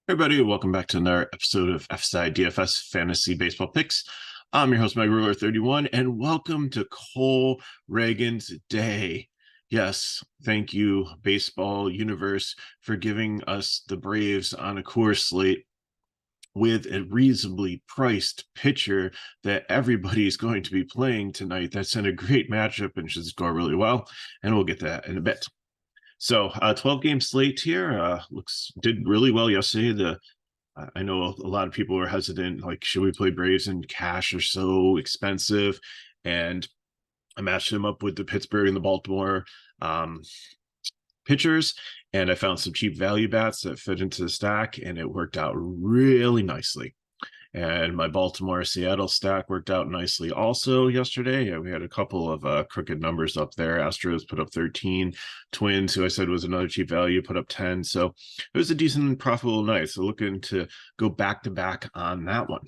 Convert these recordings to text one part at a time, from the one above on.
Everybody, welcome back to another episode of FSi DFS Fantasy Baseball Picks. I'm your host, Mike Ruler 31, and welcome to Cole Reagan's Day. Yes, thank you, Baseball Universe, for giving us the Braves on a core slate with a reasonably priced pitcher that everybody's going to be playing tonight. That's in a great matchup and should score really well, and we'll get to that in a bit. So, 12-game slate here did really well yesterday. I know a lot of people were hesitant, like, should we play Braves in cash? Are so expensive, and I matched them up with the Pittsburgh and the Baltimore pitchers, and I found some cheap value bats that fit into the stack, and it worked out really nicely. And my Baltimore-Seattle stack worked out nicely also yesterday. Yeah, we had a couple of crooked numbers up there. Astros put up 13. Twins, who I said was another cheap value, put up 10. So it was a decent profitable night. So looking to go back-to-back on that one.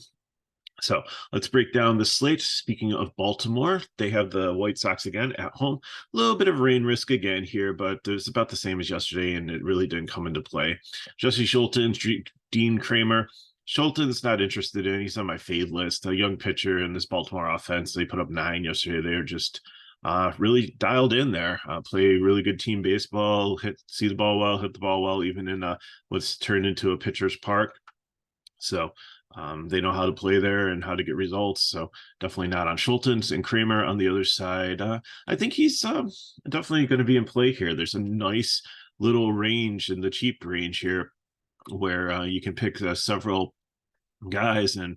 So let's break down the slate. Speaking of Baltimore, they have the White Sox again at home. A little bit of rain risk again here, but it was about the same as yesterday, and it really didn't come into play. Jesse Schulten, Dean Kramer. Schulten's not interested in. He's on my fade list. A young pitcher in this Baltimore offense. They put up 9 yesterday. They're just really dialed in there. Play really good team baseball. See the ball well. Hit the ball well, even in what's turned into a pitcher's park. So they know how to play there and how to get results. So definitely not on Schultens. And Kramer on the other side. I think he's definitely going to be in play here. There's a nice little range in the cheap range here where you can pick several guys, and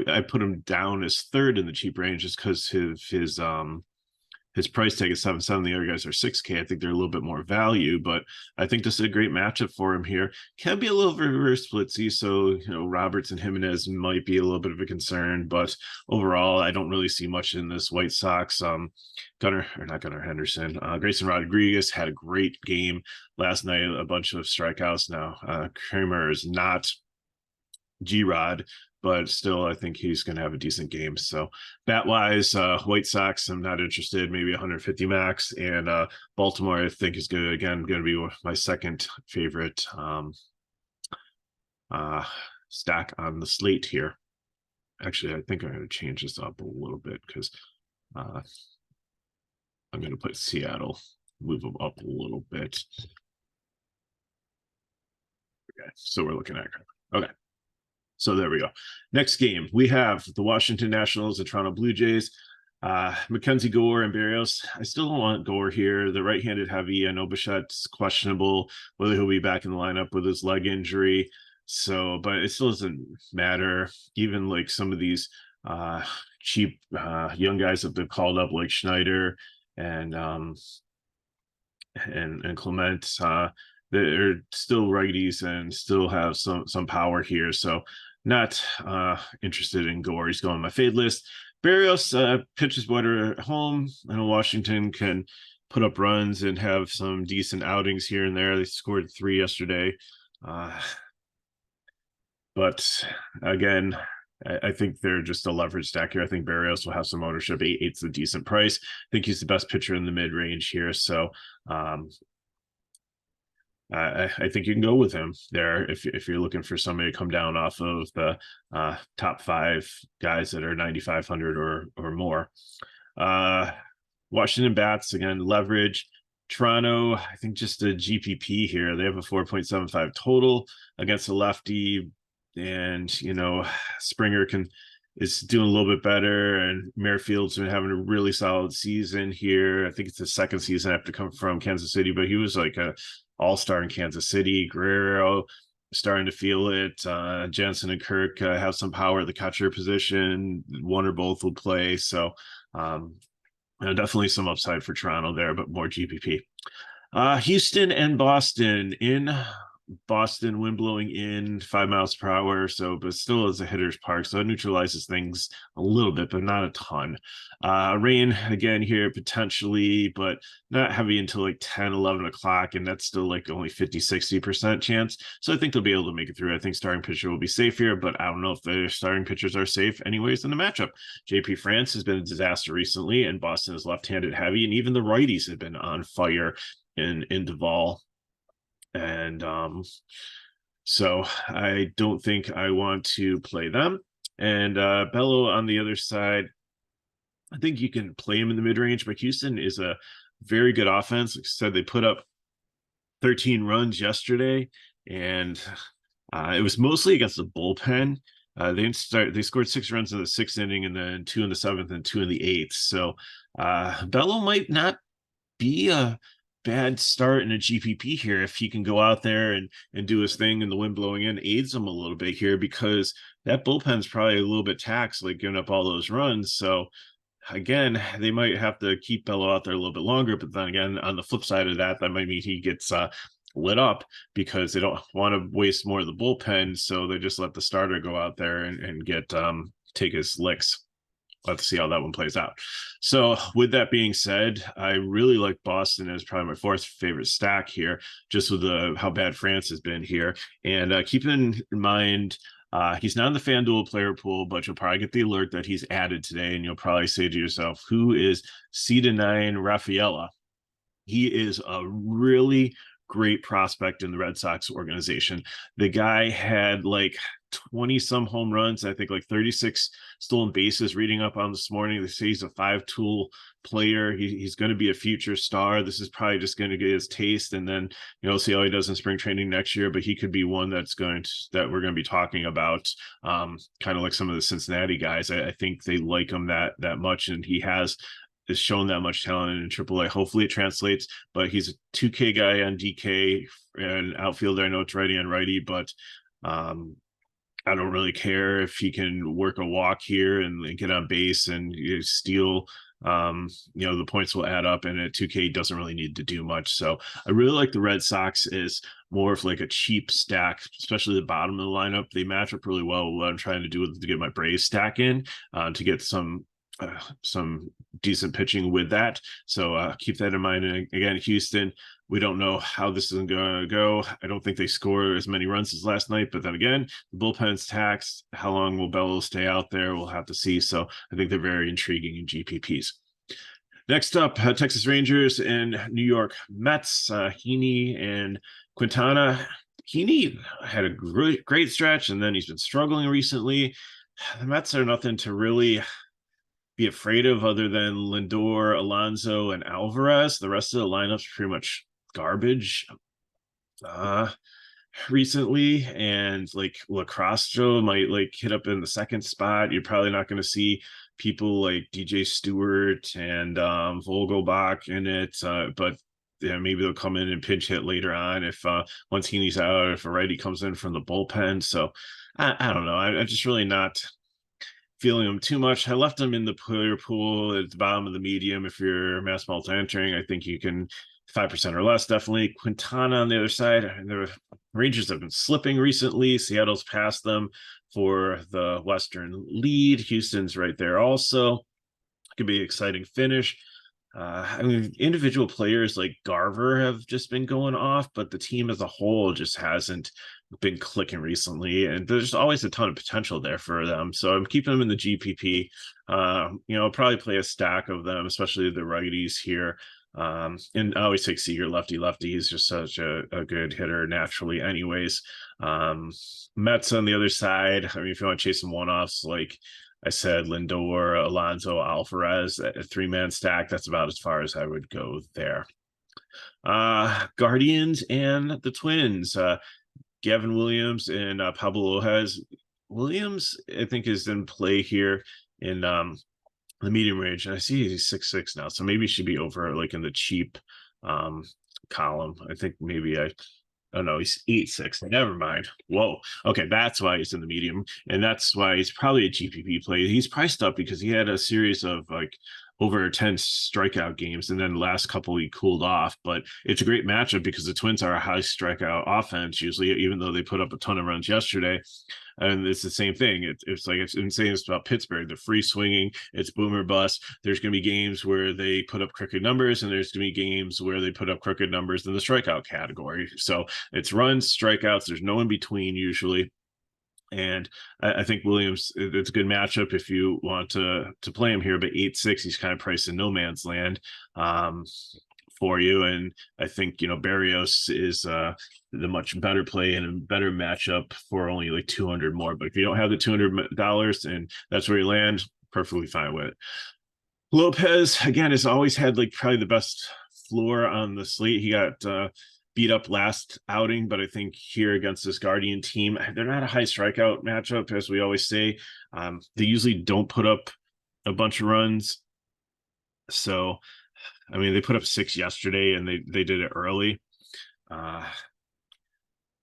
I put him down as third in the cheap range just because his price tag is 7.7. The other guys are 6K. I think they're a little bit more value, but I think this is a great matchup for him here. Can be a little reverse splitsy, so Roberts and Jimenez might be a little bit of a concern, but overall, I don't really see much in this White Sox. Gunnar Henderson. Grayson Rodriguez had a great game last night, a bunch of strikeouts. Now Kramer is not G-Rod, but still, I think he's going to have a decent game. So, bat-wise, White Sox, I'm not interested. Maybe 150 max, and Baltimore, I think, is going to be my second favorite stack on the slate here. Actually, I think I'm going to change this up a little bit because I'm going to put Seattle, move them up a little bit. Okay, so we're looking at okay. So there we go. Next game, we have the Washington Nationals, the Toronto Blue Jays, Mackenzie Gore and Berrios. I still don't want Gore here. The right-handed heavy. I know Bichette's questionable whether he'll be back in the lineup with his leg injury. So, but it still doesn't matter. Even like some of these cheap young guys that they've called up, like Schneider and Clement. They're still righties and still have some power here. So not interested in Gore. He's going on my fade list. Berrios pitches better at home. I know Washington can put up runs and have some decent outings here and there. They scored 3 yesterday. But again, I think they're just a leverage stack here. I think Berrios will have some ownership. 8.8's a decent price. I think he's the best pitcher in the mid-range here. So I think you can go with him there if you're looking for somebody to come down off of the top 5 guys that are 9,500 or more. Washington bats, again, leverage. Toronto, I think just a GPP here. They have a 4.75 total against a lefty, and Springer is doing a little bit better, and Merrifield's been having a really solid season here. I think it's the second season after coming from Kansas City, but he was like a all-star in Kansas City. Guerrero starting to feel it. Jansen and Kirk have some power at the catcher position. One or both will play. So definitely some upside for Toronto there, but more GPP. Houston and Boston. In Boston, wind blowing in 5 miles per hour, but still is a hitter's park, so it neutralizes things a little bit, but not a ton. Rain again here potentially, but not heavy until like 10-11 o'clock, and that's still like only 50-60% chance. So I think they'll be able to make it through. I think starting pitcher will be safe here, but I don't know if the starting pitchers are safe anyways in the matchup. JP France has been a disaster recently, and Boston is left-handed heavy, and even the righties have been on fire in Duvall. And So I don't think I want to play them. And Bello on the other side, I think you can play him in the mid range, but Houston is a very good offense. Like I said, they put up 13 runs yesterday, and it was mostly against the bullpen. They scored 6 runs in the sixth inning, and then 2 in the seventh and 2 in the eighth. So Bello might not be a bad start in a GPP here if he can go out there and do his thing, and the wind blowing in aids him a little bit here, because that bullpen's probably a little bit taxed, like giving up all those runs. So again, they might have to keep Bello out there a little bit longer. But then again, on the flip side of that, that might mean he gets lit up, because they don't want to waste more of the bullpen. So they just let the starter go out there and get take his licks. Let's see how that one plays out. So with that being said, I really like Boston as probably my fourth favorite stack here, just with how bad France has been here. And keep in mind, he's not in the FanDuel player pool, but you'll probably get the alert that he's added today, and you'll probably say to yourself, who is C9 Rafaela? He is a really great prospect in the Red Sox organization. The guy had like 20 some home runs, I think like 36 stolen bases. Reading up on this morning, they say he's a 5-tool player. He's going to be a future star. This is probably just going to get his taste, and then see how he does in spring training next year. But he could be one that we're going to be talking about, kind of like some of the Cincinnati guys. I think they like him that much, and he has shown that much talent in AAA. Hopefully it translates, but he's a 2K guy on DK and outfielder. I know it's righty on righty, but I don't really care if he can work a walk here and get on base and steal. The points will add up, and at 2K doesn't really need to do much. So I really like the Red Sox is more of like a cheap stack, especially the bottom of the lineup. They match up really well with what I'm trying to do to get my Braves stack in, to get some decent pitching with that. So keep that in mind. And again, Houston, we don't know how this is going to go. I don't think they score as many runs as last night, but then again, the bullpen's taxed. How long will Bello stay out there? We'll have to see. So I think they're very intriguing in GPPs. Next up, Texas Rangers and New York Mets. Heaney and Quintana. Heaney had a great stretch, and then he's been struggling recently. The Mets are nothing to really be afraid of other than Lindor, Alonso, and Alvarez. The rest of the lineup's pretty much garbage recently, and like Lacrosse Joe might like hit up in the second spot. You're probably not going to see people like DJ Stewart and Vogelbach in it, but maybe they'll come in and pinch hit later on if once Heaney's out, if a righty comes in from the bullpen. So I don't know. I'm just really not feeling him too much. I left him in the player pool at the bottom of the medium. If you're mass multi entering, I think you can 5% or less, definitely. Quintana on the other side, the Rangers have been slipping recently. Seattle's passed them for the Western lead. Houston's right there also. Could be an exciting finish. I mean, individual players like Garver have just been going off, but the team as a whole just hasn't been clicking recently, and there's always a ton of potential there for them. So I'm keeping them in the GPP. I'll probably play a stack of them, especially the righties here. And I always take Seager lefty. He's just such a good hitter naturally anyways. Mets on the other side, I mean, if you want to chase some one-offs, like I said, Lindor, Alonso, Alvarez, a 3-man stack, that's about as far as I would go there. Guardians and the Twins, Gavin Williams and Pablo Lopez. Williams, I think, is in play here in the medium range, and I see he's 6'6" now, so maybe he should be over like in the cheap column. I think maybe oh no, he's 8'6". Never mind. Whoa. Okay, that's why he's in the medium, and that's why he's probably a GPP play. He's priced up because he had a series of like over 10 strikeout games, and then the last couple he cooled off. But it's a great matchup because the Twins are a high strikeout offense usually, even though they put up a ton of runs yesterday. And it's the same thing. It's like it's insane. It's about Pittsburgh. They're free swinging. It's boomer bust. There's going to be games where they put up crooked numbers, and there's going to be games where they put up crooked numbers in the strikeout category. So it's runs, strikeouts. There's no in between usually. And I think Williams, it's a good matchup if you want to play him here. But 8'6", he's kind of priced in no man's land. for you. And I think, Barrios is the much better play and a better matchup for only like 200 more. But if you don't have the $200 and that's where you land, perfectly fine with it. Lopez, again, has always had like probably the best floor on the slate. He got beat up last outing, but I think here against this Guardian team, they're not a high strikeout matchup, as we always say. They usually don't put up a bunch of runs. So, I mean, they put up 6 yesterday, and they did it early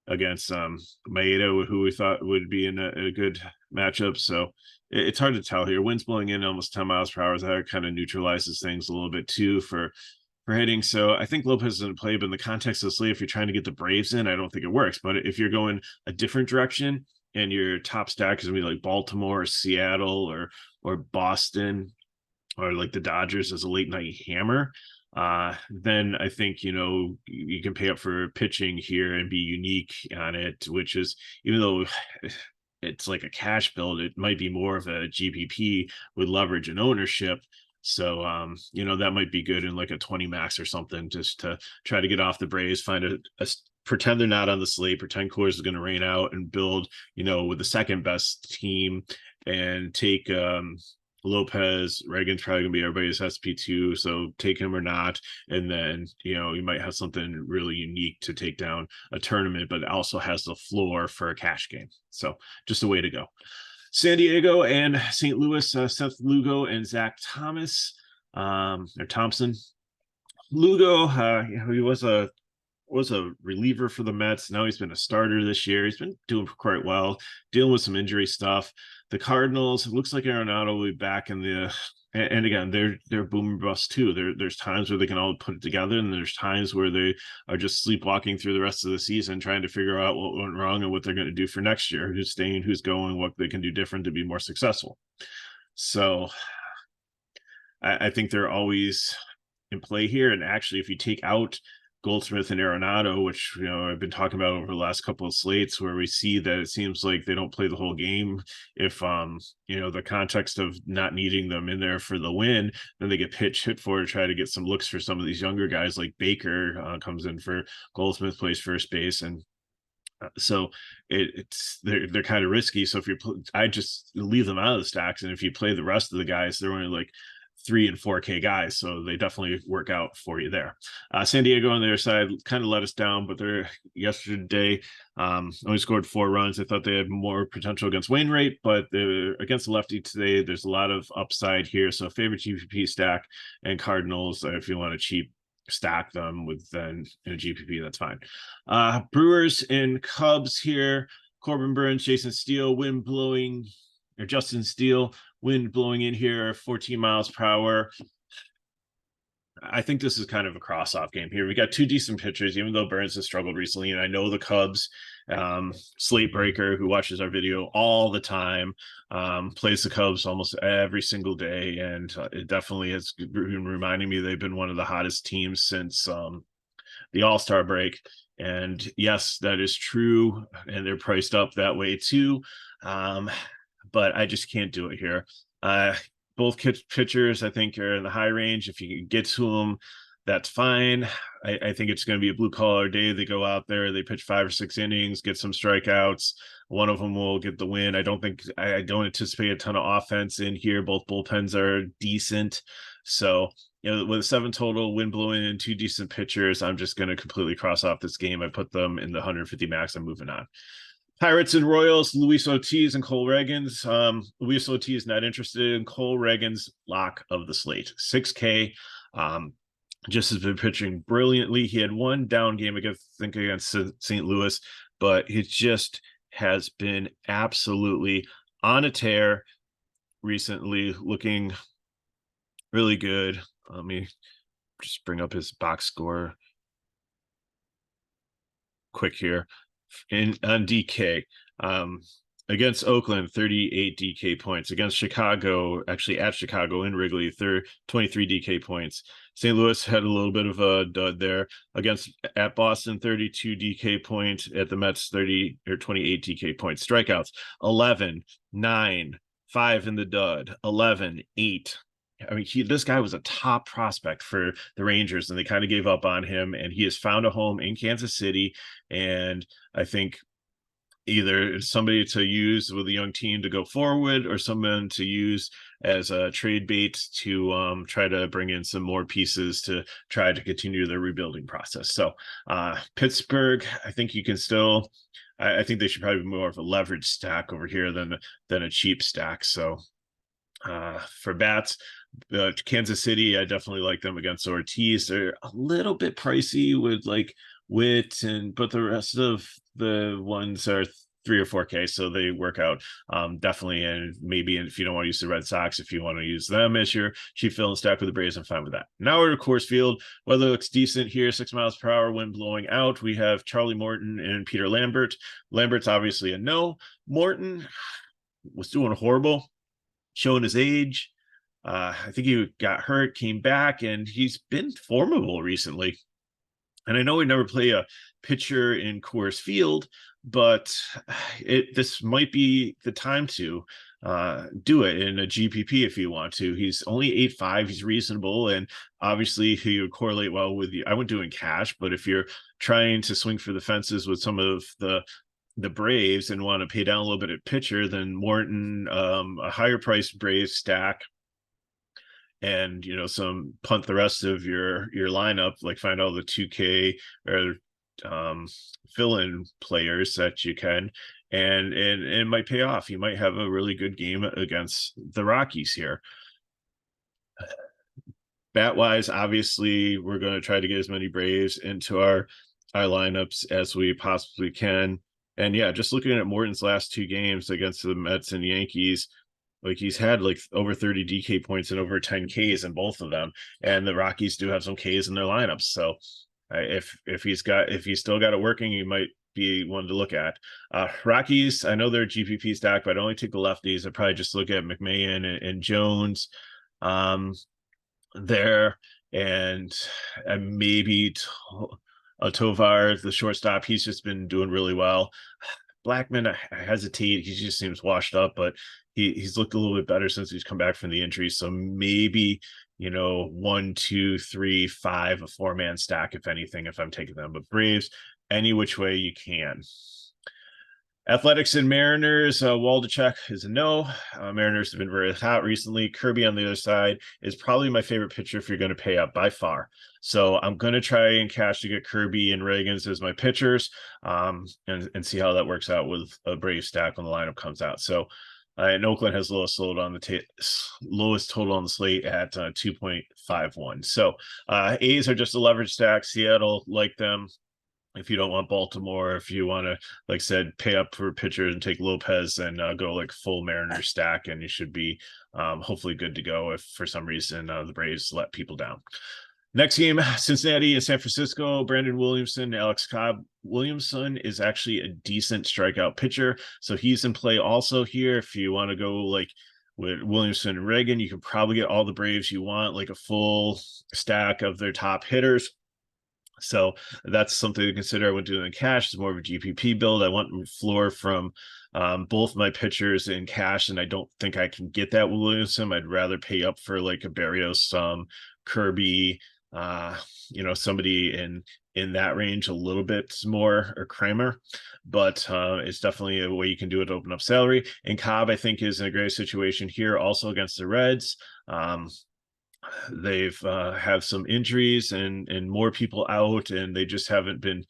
against Maeda, who we thought would be in a good matchup. So it's hard to tell here. Wind's blowing in almost 10 miles per hour. That kind of neutralizes things a little bit too for hitting. So I think Lopez doesn't play, but in the context of the slate, if you're trying to get the Braves in, I don't think it works. But if you're going a different direction and your top stack is gonna be like Baltimore or Seattle or Boston or like the Dodgers as a late night hammer, then I think you can pay up for pitching here and be unique on it, which is, even though it's like a cash build, it might be more of a GPP with leverage and ownership. So, that might be good in like a 20 max or something, just to try to get off the Braves, find pretend they're not on the slate, pretend Coors is going to rain out, and build, with the second best team, and take Lopez. Reagan's probably going to be everybody's SP2, so take him or not. And then, you might have something really unique to take down a tournament, but it also has the floor for a cash game. So just a way to go. San Diego and St. Louis, Seth Lugo and Zach Thomas, or Thompson. Lugo, he was a reliever for the Mets. Now he's been a starter this year. He's been doing quite well, dealing with some injury stuff. The Cardinals, it looks like Arenado will be back in the. And again, they're boom and bust too. There's times where they can all put it together, and there's times where they are just sleepwalking through the rest of the season, trying to figure out what went wrong and what they're going to do for next year. Who's staying, who's going, what they can do different to be more successful. So I think they're always in play here. And actually, if you take out Goldsmith and Arenado, which I've been talking about over the last couple of slates, where we see that it seems like they don't play the whole game. If the context of not needing them in there for the win, then they get hit for to try to get some looks for some of these younger guys, like Baker comes in for Goldsmith, plays first base, and so they're kind of risky. So I just leave them out of the stacks, and if you play the rest of the guys, they're only like 3 and 4K guys, so they definitely work out for you there. San Diego on their side kind of let us down, but they're yesterday only scored 4 runs. I thought they had more potential against Wainwright, but they're against the lefty today. There's a lot of upside here, so favorite GPP stack and Cardinals. If you want to cheap stack them with then in a GPP, that's fine. Brewers and Cubs here. Corbin Burns, Jason Steele, Justin Steele, wind blowing in here, 14 miles per hour. I think this is kind of a cross-off game here. We got 2 decent pitchers, even though Burns has struggled recently. And I know the Cubs, Slate Breaker, who watches our video all the time, plays the Cubs almost every single day. And it definitely has been reminding me they've been one of the hottest teams since the All-Star break. And yes, that is true. And they're priced up that way too. But I just can't do it here. Both pitchers, I think, are in the high range. If you can get to them, that's fine. I think it's going to be a blue-collar day. They go out there, they pitch 5 or 6 innings, get some strikeouts. One of them will get the win. I don't anticipate a ton of offense in here. Both bullpens are decent. So, with a 7 total, wind blowing in, 2 decent pitchers, I'm just going to completely cross off this game. I put them in the 150 max. I'm moving on. Pirates and Royals, Luis Ortiz and Cole Reagans. Luis Ortiz not interested in Cole Reagans, lock of the slate. 6K. Just has been pitching brilliantly. He had 1 down game against St. Louis, but he just has been absolutely on a tear recently, looking really good. Let me just bring up his box score quick here. On DK, against Oakland, 38 DK points. Against Chicago, actually at Chicago in Wrigley, 23 DK points. St. Louis had a little bit of a dud there. At Boston, 32 DK points. At the Mets, 28 DK points. Strikeouts, 11, 9, 5 in the dud, 11, 8, I mean, this guy was a top prospect for the Rangers, and they kind of gave up on him. And he has found a home in Kansas City, and I think either somebody to use with a young team to go forward, or someone to use as a trade bait to try to bring in some more pieces to try to continue their rebuilding process. So Pittsburgh, I think you can still. I think they should probably be more of a leverage stack over here than a cheap stack. So for bats, Kansas City, I definitely like them against Ortiz. They're a little bit pricey with like Witt, but the rest of the ones are 3 or 4K, so they work out definitely. And maybe if you don't want to use the Red Sox, if you want to use them as your cheap fill and stack with the Braves, I'm fine with that. Now we're at Coors Field. Weather looks decent here, 6 miles per hour, wind blowing out. We have Charlie Morton and Peter Lambert. Lambert's obviously a no. Morton was doing horrible, showing his age. I think he got hurt, came back, and he's been formidable recently. And I know we never play a pitcher in Coors Field, but this might be the time to do it in a GPP if you want to. He's only 8.5. He's reasonable, and obviously he would correlate well with you. I wouldn't do in cash, but if you're trying to swing for the fences with some of the Braves and want to pay down a little bit at pitcher, then Morton, a higher priced Braves stack, and some punt the rest of your lineup, like find all the 2K or fill-in players that you can, and it might pay off. You might have a really good game against the Rockies here. Bat wise, obviously we're going to try to get as many Braves into our lineups as we possibly can. And yeah, just looking at Morton's last 2 games against the Mets and Yankees, like he's had like over 30 DK points and over 10 Ks in both of them. And the Rockies do have some Ks in their lineups. So if he's still got it working, he might be one to look at. Rockies, I know they're GPP stack, but I'd only take the lefties. I'd probably just look at McMahon and Jones there, and maybe Tovar, the shortstop. He's just been doing really well. Blackman, I hesitate. He just seems washed up, but he's looked a little bit better since he's come back from the injury. So maybe 1, 2, 3, 5, a 4-man stack, if anything, if I'm taking them. But Braves, any which way you can. Athletics and Mariners, Waldachek is a no. Mariners have been very hot recently. Kirby on the other side is probably my favorite pitcher if you're going to pay up by far. So I'm going to try and cash to get Kirby and Reagans as my pitchers, and see how that works out with a Brave stack when the lineup comes out. So and Oakland has lowest total on the slate at 2.51. So A's are just a leverage stack. Seattle, like them. If you don't want Baltimore, if you want to, like I said, pay up for pitchers and take Lopez and go like full Mariner stack, and you should be hopefully good to go if for some reason the Braves let people down. Next game, Cincinnati and San Francisco. Brandon Williamson, Alex Cobb. Williamson is actually a decent strikeout pitcher, so he's in play also here. If you want to go like with Williamson and Reagan, you can probably get all the Braves you want, like a full stack of their top hitters. So that's something to consider. I wouldn't do it in cash. It's more of a GPP build. I want floor from both my pitchers in cash, and I don't think I can get that with Williamson. I'd rather pay up for like a Barrios, Kirby, somebody in that range a little bit more, or Kramer. But it's definitely a way you can do it to open up salary. And Cobb, I think, is in a great situation here, also against the Reds. They've have some injuries and more people out, and they just haven't been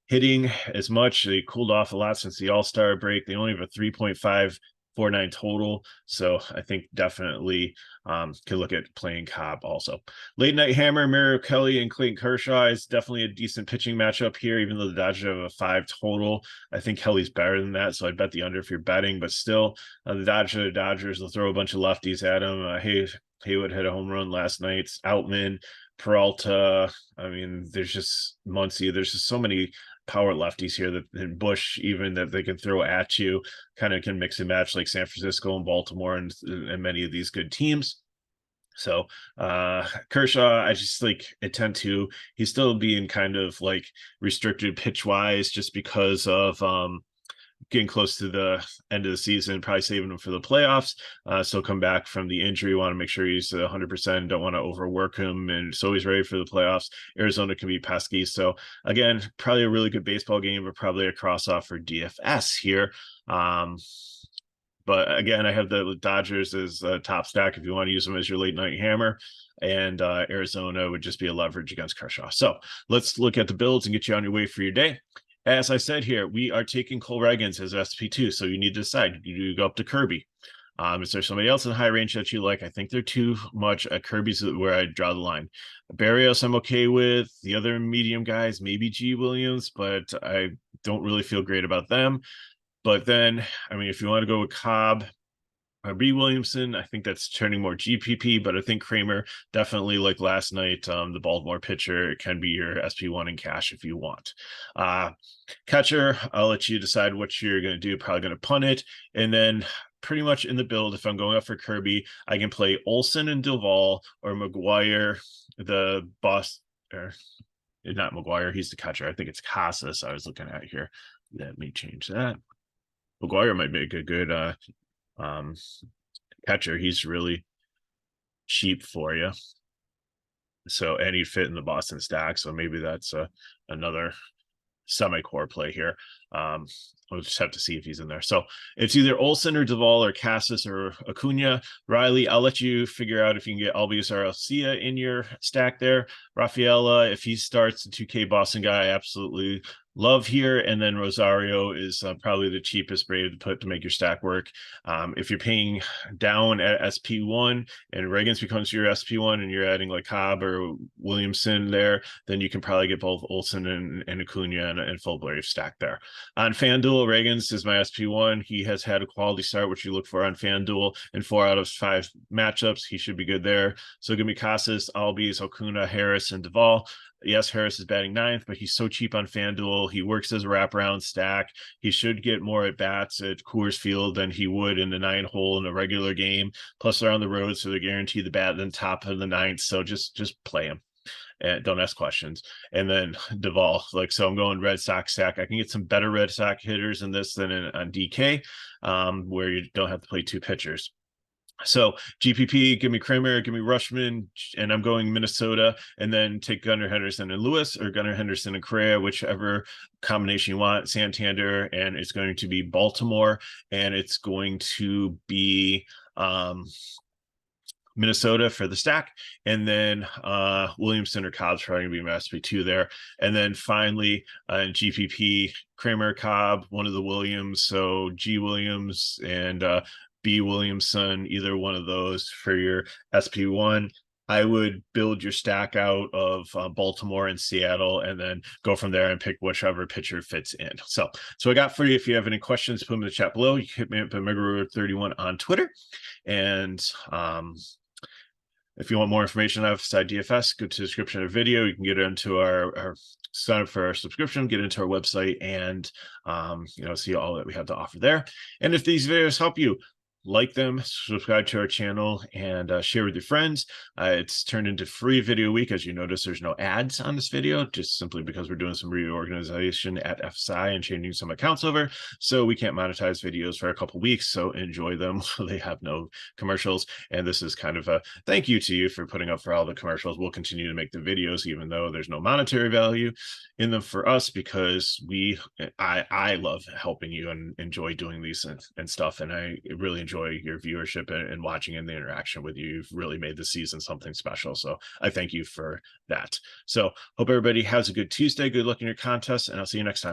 hitting as much. They cooled off a lot since the All-Star break. They only have a 3.549 total, so I think definitely could look at playing Cobb also. Late night hammer, Mario Kelly and Clayton Kershaw is definitely a decent pitching matchup here, even though the Dodgers have a 5 total. I think Kelly's better than that, so I'd bet the under if you're betting, but still the Dodgers will throw a bunch of lefties at him. Haywood hit a home run last night. Outman, Peralta. I mean, there's just Muncy. There's just so many power lefties here that, and Bush even, that they can throw at you. Kind of can mix and match like San Francisco and Baltimore and many of these good teams. So Kershaw, I just tend to, he's still being kind of like restricted pitch wise just because of getting close to the end of the season, probably saving him for the playoffs. So come back from the injury. Want to make sure he's 100%. Don't want to overwork him, and so he's ready for the playoffs. Arizona can be pesky. So again, probably a really good baseball game, but probably a cross off for DFS here. But again, I have the Dodgers as a top stack if you want to use them as your late night hammer. And Arizona would just be a leverage against Kershaw. So let's look at the builds and get you on your way for your day. As I said here, we are taking Cole Reagans as SP2. So you need to decide, do you go up to Kirby? Is there somebody else in high range that you like? I think they're too much. Kirby's where I draw the line. Barrios, I'm okay with. The other medium guys, maybe G. Williams, but I don't really feel great about them. But then, I mean, if you want to go with Cobb, B. Williamson, I think that's turning more GPP, but I think Kramer definitely, like last night, the Baltimore pitcher, can be your SP1 in cash if you want. Catcher, I'll let you decide what you're going to do. Probably going to punt it. And then pretty much in the build, if I'm going up for Kirby, I can play Olsen and Duvall or McGuire, the boss, or not McGuire, he's the catcher. I think it's Casas I was looking at here. Let me change that. McGuire might make a good catcher. He's really cheap for you. So, and he'd fit in the Boston stack. So maybe that's another semi-core play here. We'll just have to see if he's in there. So it's either Olsen or Duvall or Casas or Acuna. Riley, I'll let you figure out if you can get Albies or Alcia in your stack there. Rafaela, if he starts the 2K Boston guy, I absolutely love here. And then Rosario is probably the cheapest brave to put to make your stack work. If you're paying down at SP1 and Reagans becomes your SP1 and you're adding like Cobb or Williamson there, then you can probably get both Olsen and Acuna and full brave stack there. On FanDuel, Reagans is my SP1. He has had a quality start, which you look for on FanDuel. In 4 out of 5 matchups, he should be good there. So give me Casas, Albies, Acuna, Harris, and Duvall. Yes, Harris is batting 9th, but he's so cheap on FanDuel. He works as a wraparound stack. He should get more at bats at Coors Field than he would in the 9-hole in a regular game. Plus, they're on the road, so they're guaranteed the bat in the top of the 9th. So just play him and don't ask questions. And then Duvall, so I'm going Red Sox stack. I can get some better Red Sox hitters in this than on DK, where you don't have to play 2 pitchers. So GPP, give me Kramer, give me Rushman, and I'm going Minnesota, and then take Gunnar Henderson and Lewis, or Gunnar Henderson and Correa, whichever combination you want. Santander, and it's going to be Baltimore, and it's going to be Minnesota for the stack, and then Williamson or Cobb's probably going to be my SP2 there. And then finally in GPP, Kramer, Cobb, one of the Williams, so G. Williams and B. Williamson, either one of those for your SP1. I would build your stack out of Baltimore and Seattle, and then go from there and pick whichever pitcher fits in. So I got for you. If you have any questions, put them in the chat below. You can hit me up at MegaRoad31 on Twitter. And if you want more information on FSi DFS, go to the description of the video. You can get into our sign up for our subscription, get into our website, and see all that we have to offer there. And if these videos help you, like them, subscribe to our channel, and share with your friends. It's turned into free video week. As you notice, there's no ads on this video, just simply because we're doing some reorganization at FSi and changing some accounts over. So we can't monetize videos for a couple weeks, so enjoy them. They have no commercials. And this is kind of a thank you to you for putting up for all the commercials. We'll continue to make the videos, even though there's no monetary value in them for us, because I love helping you and enjoy doing these and stuff. And I really enjoy your viewership and watching and the interaction with you. You've really made the season something special. So I thank you for that. So hope everybody has a good Tuesday. Good luck in your contest, and I'll see you next time.